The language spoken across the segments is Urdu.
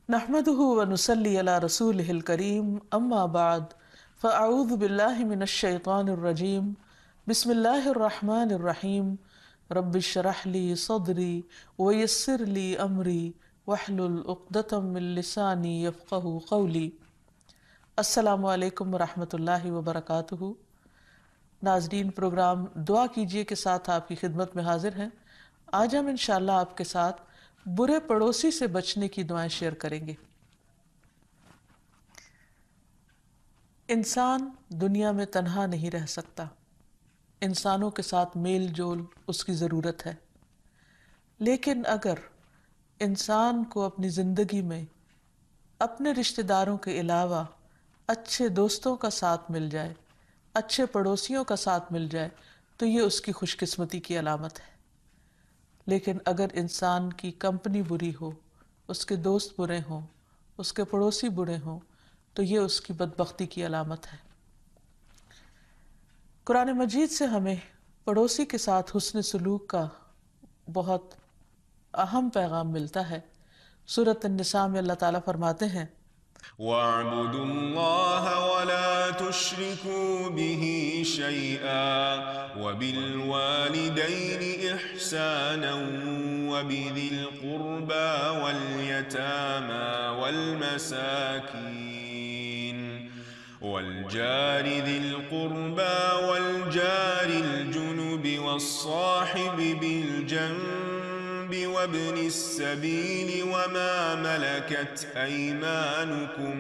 نحمده ونصلي على رسوله الكريم اما بعد فاعوذ بالله من الشيطان الرجيم بسم الله الرحمن الرحيم رب اشرح لي صدري ويسر لي امري واحلل عقدة من لساني يفقهوا قولي۔ السلام علیکم ورحمۃ اللہ وبرکاتہ۔ ناظرین، پروگرام دعا کیجئے کے ساتھ آپ کی خدمت میں حاضر ہیں۔ آج ہم انشاءاللہ آپ کے ساتھ برے پڑوسی سے بچنے کی دعائیں شیئر کریں گے۔ انسان دنیا میں تنہا نہیں رہ سکتا، انسانوں کے ساتھ میل جول اس کی ضرورت ہے، لیکن اگر انسان کو اپنی زندگی میں اپنے رشتہ داروں کے علاوہ اچھے دوستوں کا ساتھ مل جائے، اچھے پڑوسیوں کا ساتھ مل جائے تو یہ اس کی خوش قسمتی کی علامت ہے۔ لیکن اگر انسان کی کمپنی بری ہو، اس کے دوست برے ہوں، اس کے پڑوسی برے ہوں تو یہ اس کی بدبختی کی علامت ہے۔ قرآن مجید سے ہمیں پڑوسی کے ساتھ حسن سلوک کا بہت اہم پیغام ملتا ہے۔ سورۃ النساء میں اللہ تعالیٰ فرماتے ہیں وَاعْبُدُوا اللَّهَ وَلَا تُشْرِكُوا بِهِ شَيْئًا وَبِالْوَالِدَيْنِ إِحْسَانًا وَبِذِي الْقُرْبَى وَالْيَتَامَى وَالْمَسَاكِينِ وَالْجَارِ ذِي الْقُرْبَى وَالْجَارِ الْجُنُبِ وَالصَّاحِبِ بِالْجَنبِ وَابْنِ السَّبِيلِ وَمَا مَلَكَتْ أَيْمَانُكُمْ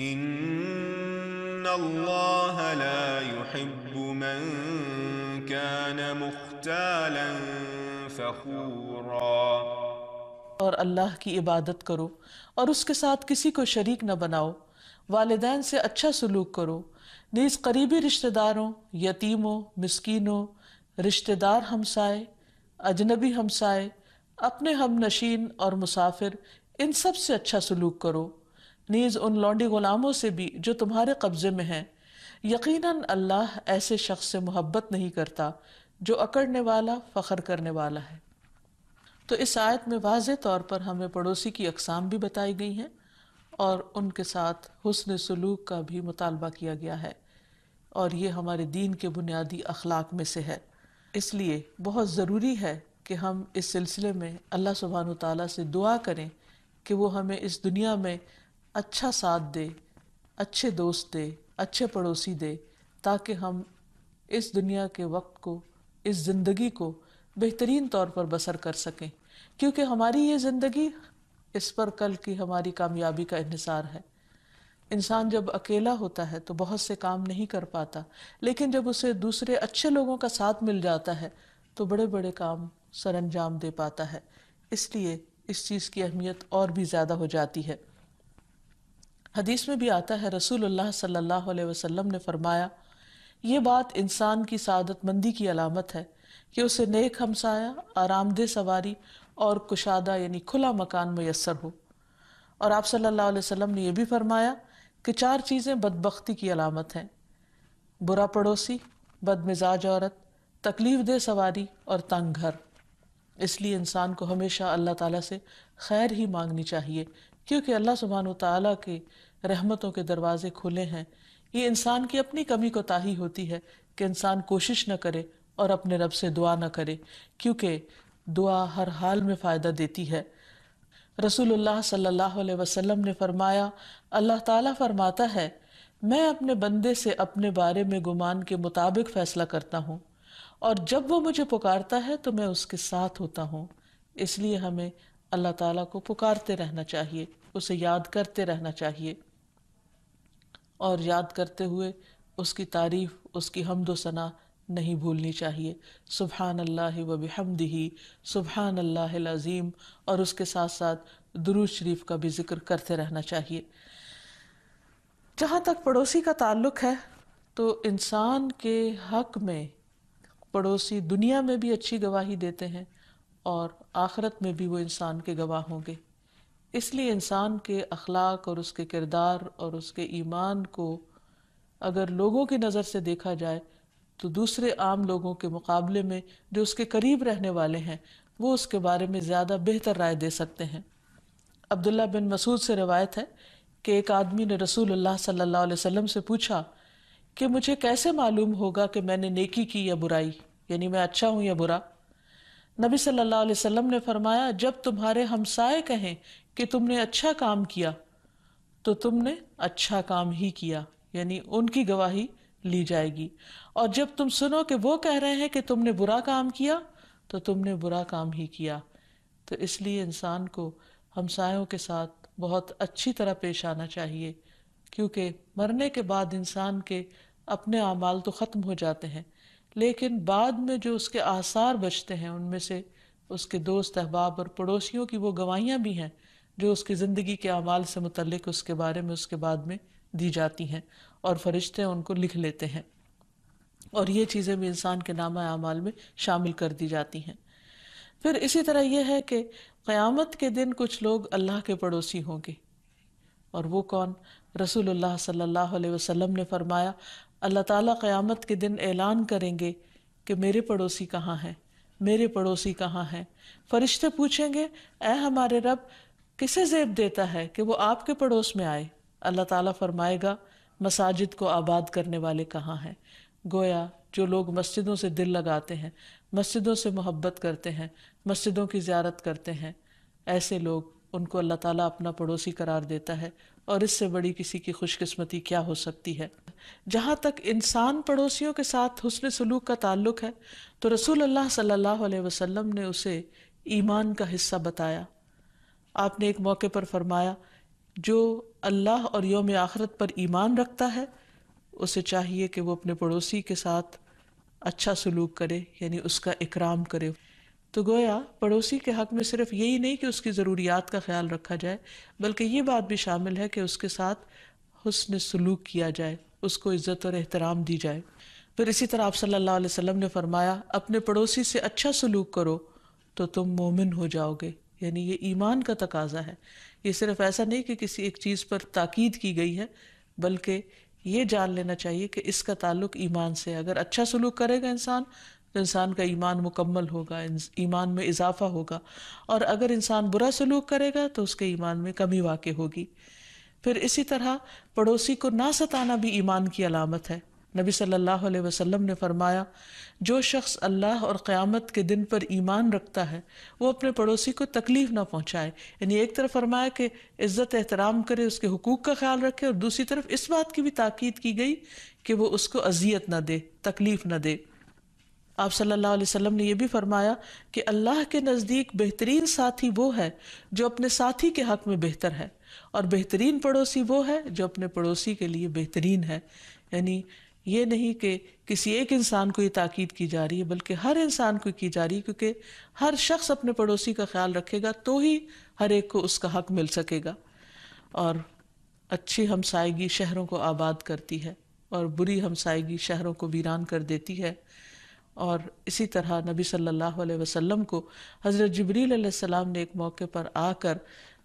إِنَّ اللَّهَ لَا يُحِبُّ مَنْ كَانَ مُخْتَالًا فَخُورًا۔ اور اللہ کی عبادت کرو اور اس کے ساتھ کسی کو شریک نہ بناؤ، والدین سے اچھا سلوک کرو، نیز قریبی رشتہ داروں، یتیموں، مسکینوں، رشتہ دار ہمسائے، اجنبی ہمسائے، اپنے ہم نشین اور مسافر، ان سب سے اچھا سلوک کرو، نیز ان لونڈی غلاموں سے بھی جو تمہارے قبضے میں ہیں۔ یقیناً اللہ ایسے شخص سے محبت نہیں کرتا جو اکڑنے والا، فخر کرنے والا ہے۔ تو اس آیت میں واضح طور پر ہمیں پڑوسی کی اقسام بھی بتائی گئی ہیں اور ان کے ساتھ حسن سلوک کا بھی مطالبہ کیا گیا ہے، اور یہ ہمارے دین کے بنیادی اخلاق میں سے ہے۔ اس لیے بہت ضروری ہے کہ ہم اس سلسلے میں اللہ سبحانہ وتعالیٰ سے دعا کریں کہ وہ ہمیں اس دنیا میں اچھا ساتھ دے، اچھے دوست دے، اچھے پڑوسی دے، تاکہ ہم اس دنیا کے وقت کو، اس زندگی کو بہترین طور پر بسر کر سکیں، کیونکہ ہماری یہ زندگی اس پر کل کی ہماری کامیابی کا انحصار ہے۔ انسان جب اکیلا ہوتا ہے تو بہت سے کام نہیں کر پاتا، لیکن جب اسے دوسرے اچھے لوگوں کا ساتھ مل جاتا ہے تو بڑے بڑے کام سر انجام دے پاتا ہے۔ اس لیے اس چیز کی اہمیت اور بھی زیادہ ہو جاتی ہے۔ حدیث میں بھی آتا ہے، رسول اللہ صلی اللہ علیہ وسلم نے فرمایا، یہ بات انسان کی سعادت مندی کی علامت ہے کہ اسے نیک ہمسایہ، آرام دہ سواری اور کشادہ یعنی کھلا مکان میسر ہو۔ اور آپ صلی اللہ علیہ وسلم نے یہ بھی فرمایا کہ 4 چیزیں بدبختی کی علامت ہیں: برا پڑوسی، بد مزاج عورت، تکلیف دہ سواری اور تنگ گھر۔ اس لیے انسان کو ہمیشہ اللہ تعالیٰ سے خیر ہی مانگنی چاہیے، کیونکہ اللہ سبحانہ وتعالیٰ کے رحمتوں کے دروازے کھلے ہیں۔ یہ انسان کی اپنی کمی کوتاہی ہوتی ہے کہ انسان کوشش نہ کرے اور اپنے رب سے دعا نہ کرے، کیونکہ دعا ہر حال میں فائدہ دیتی ہے۔ رسول اللہ صلی اللہ علیہ وسلم نے فرمایا، اللہ تعالیٰ فرماتا ہے، میں اپنے بندے سے اپنے بارے میں گمان کے مطابق فیصلہ کرتا ہوں، اور جب وہ مجھے پکارتا ہے تو میں اس کے ساتھ ہوتا ہوں۔ اس لیے ہمیں اللہ تعالیٰ کو پکارتے رہنا چاہیے، اسے یاد کرتے رہنا چاہیے، اور یاد کرتے ہوئے اس کی تعریف، اس کی حمد و ثنا نہیں بھولنی چاہیے۔ سبحان اللہ و بحمدہ، سبحان اللہ العظیم، اور اس کے ساتھ ساتھ درود شریف کا بھی ذکر کرتے رہنا چاہیے۔ جہاں تک پڑوسی کا تعلق ہے تو انسان کے حق میں پڑوسی دنیا میں بھی اچھی گواہی دیتے ہیں اور آخرت میں بھی وہ انسان کے گواہ ہوں گے۔ اس لیے انسان کے اخلاق اور اس کے کردار اور اس کے ایمان کو اگر لوگوں کی نظر سے دیکھا جائے تو دوسرے عام لوگوں کے مقابلے میں جو اس کے قریب رہنے والے ہیں وہ اس کے بارے میں زیادہ بہتر رائے دے سکتے ہیں۔ عبداللہ بن مسعود سے روایت ہے کہ ایک آدمی نے رسول اللہ صلی اللہ علیہ وسلم سے پوچھا کہ مجھے کیسے معلوم ہوگا کہ میں نے نیکی کی یا برائی، یعنی میں اچھا ہوں یا برا؟ نبی صلی اللہ علیہ وسلم نے فرمایا، جب تمہارے ہمسائے کہیں کہ تم نے اچھا کام کیا تو تم نے اچھا کام ہی کیا، یعنی ان کی گواہی لی جائے گی، اور جب تم سنو کہ وہ کہہ رہے ہیں کہ تم نے برا کام کیا تو تم نے برا کام ہی کیا۔ تو اس لیے انسان کو ہمسایوں کے ساتھ بہت اچھی طرح پیش آنا چاہیے، کیونکہ مرنے کے بعد انسان کے اپنے اعمال تو ختم ہو جاتے ہیں، لیکن بعد میں جو اس کے آثار بچتے ہیں ان میں سے اس کے دوست، احباب اور پڑوسیوں کی وہ گواہیاں بھی ہیں جو اس کی زندگی کے اعمال سے متعلق اس کے بارے میں اس کے بعد میں دی جاتی ہیں، اور فرشتے ان کو لکھ لیتے ہیں، اور یہ چیزیں بھی انسان کے نامہ اعمال میں شامل کر دی جاتی ہیں۔ پھر اسی طرح یہ ہے کہ قیامت کے دن کچھ لوگ اللہ کے پڑوسی ہوں گے، اور وہ کون؟ رسول اللہ صلی اللہ علیہ وسلم نے فرمایا، اللہ تعالیٰ قیامت کے دن اعلان کریں گے کہ میرے پڑوسی کہاں ہیں، میرے پڑوسی کہاں ہیں؟ فرشتے پوچھیں گے، اے ہمارے رب، کسے زیب دیتا ہے کہ وہ آپ کے پڑوس میں آئے؟ اللہ تعالیٰ فرمائے گا، مساجد کو آباد کرنے والے کہاں ہیں؟ گویا جو لوگ مسجدوں سے دل لگاتے ہیں، مسجدوں سے محبت کرتے ہیں، مسجدوں کی زیارت کرتے ہیں، ایسے لوگ، ان کو اللہ تعالیٰ اپنا پڑوسی قرار دیتا ہے، اور اس سے بڑی کسی کی خوش قسمتی کیا ہو سکتی ہے؟ جہاں تک انسان پڑوسیوں کے ساتھ حسن سلوک کا تعلق ہے تو رسول اللہ صلی اللہ علیہ وسلم نے اسے ایمان کا حصہ بتایا۔ آپ نے ایک موقع پر فرمایا، جو اللہ اور یوم آخرت پر ایمان رکھتا ہے اسے چاہیے کہ وہ اپنے پڑوسی کے ساتھ اچھا سلوک کرے، یعنی اس کا اکرام کرے۔ تو گویا پڑوسی کے حق میں صرف یہی نہیں کہ اس کی ضروریات کا خیال رکھا جائے، بلکہ یہ بات بھی شامل ہے کہ اس کے ساتھ حسن سلوک کیا جائے، اس کو عزت اور احترام دی جائے۔ پھر اسی طرح آپ صلی اللہ علیہ وسلم نے فرمایا، اپنے پڑوسی سے اچھا سلوک کرو تو تم مومن ہو جاؤ گے، یعنی یہ ایمان کا تقاضا ہے۔ یہ صرف ایسا نہیں کہ کسی ایک چیز پر تاکید کی گئی ہے، بلکہ یہ جان لینا چاہیے کہ اس کا تعلق ایمان سے ہے۔ اگر اچھا سلوک کرے گا انسان تو انسان کا ایمان مکمل ہوگا، ایمان میں اضافہ ہوگا، اور اگر انسان برا سلوک کرے گا تو اس کے ایمان میں کمی واقع ہوگی۔ پھر اسی طرح پڑوسی کو نہ ستانا بھی ایمان کی علامت ہے۔ نبی صلی اللہ علیہ وسلم نے فرمایا، جو شخص اللہ اور قیامت کے دن پر ایمان رکھتا ہے وہ اپنے پڑوسی کو تکلیف نہ پہنچائے، یعنی ایک طرف فرمایا کہ عزت احترام کرے، اس کے حقوق کا خیال رکھے، اور دوسری طرف اس بات کی بھی تاکید کی گئی کہ وہ اس کو اذیت نہ دے، تکلیف نہ دے۔ آپ صلی اللہ علیہ وسلم نے یہ بھی فرمایا کہ اللہ کے نزدیک بہترین ساتھی وہ ہے جو اپنے ساتھی کے حق میں بہتر ہے، اور بہترین پڑوسی وہ ہے جو اپنے پڑوسی کے لیے بہترین ہے۔ یعنی یہ نہیں کہ کسی ایک انسان کو یہ تاکید کی جا رہی ہے، بلکہ ہر انسان کو کی جا رہی ہے، کیونکہ ہر شخص اپنے پڑوسی کا خیال رکھے گا تو ہی ہر ایک کو اس کا حق مل سکے گا۔ اور اچھی ہمسائیگی شہروں کو آباد کرتی ہے، اور بری ہمسائیگی شہروں کو ویران کر دیتی ہے۔ اور اسی طرح نبی صلی اللہ علیہ وسلم کو حضرت جبریل علیہ السلام نے ایک موقع پر آ کر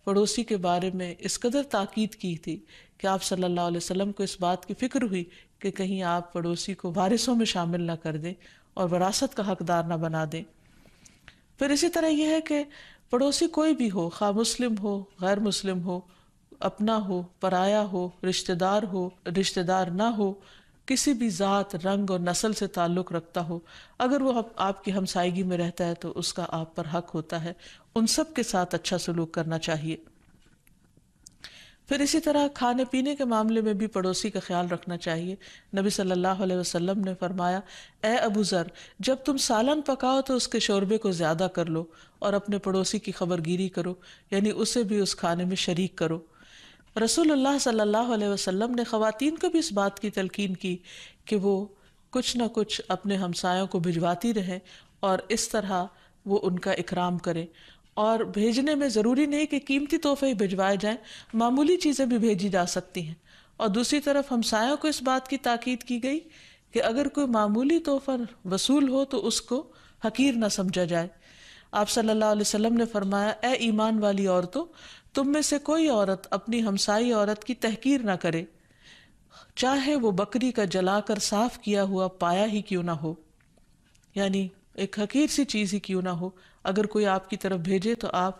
پڑوسی کے بارے میں اس قدر تاکید کی تھی کہ آپ صلی اللہ علیہ وسلم کو اس بات کی فکر ہوئی کہ کہیں آپ پڑوسی کو وارثوں میں شامل نہ کر دیں اور وراثت کا حقدار نہ بنا دیں۔ پھر اسی طرح یہ ہے کہ پڑوسی کوئی بھی ہو، خواہ مسلم ہو، غیر مسلم ہو، اپنا ہو، پرایا ہو، رشتہ دار نہ ہو، کسی بھی ذات، رنگ اور نسل سے تعلق رکھتا ہو، اگر وہ آپ کی ہمسائیگی میں رہتا ہے تو اس کا آپ پر حق ہوتا ہے، ان سب کے ساتھ اچھا سلوک کرنا چاہیے۔ پھر اسی طرح کھانے پینے کے معاملے میں بھی پڑوسی کا خیال رکھنا چاہیے۔ نبی صلی اللہ علیہ وسلم نے فرمایا، اے ابو ذر، جب تم سالن پکاؤ تو اس کے شوربے کو زیادہ کر لو، اور اپنے پڑوسی کی خبرگیری کرو، یعنی اسے بھی اس کھانے میں شریک کرو۔ رسول اللہ صلی اللہ علیہ وسلم نے خواتین کو بھی اس بات کی تلقین کی کہ وہ کچھ نہ کچھ اپنے ہمسایوں کو بھجواتی رہیں، اور اس طرح وہ ان کا اکرام کریں۔ اور بھیجنے میں ضروری نہیں کہ قیمتی تحفے ہی بھجوائے جائیں، معمولی چیزیں بھی بھیجی جا سکتی ہیں۔ اور دوسری طرف ہمسایوں کو اس بات کی تاکید کی گئی کہ اگر کوئی معمولی تحفہ وصول ہو تو اس کو حقیر نہ سمجھا جائے۔ آپ صلی اللہ علیہ وسلم نے فرمایا، اے ایمان والی عورتوں، تم میں سے کوئی عورت اپنی ہمسائی عورت کی تحقیر نہ کرے، چاہے وہ بکری کا جلا کر صاف کیا ہوا پایا ہی کیوں نہ ہو، یعنی ایک حقیر سی چیز ہی کیوں نہ ہو، اگر کوئی آپ کی طرف بھیجے تو آپ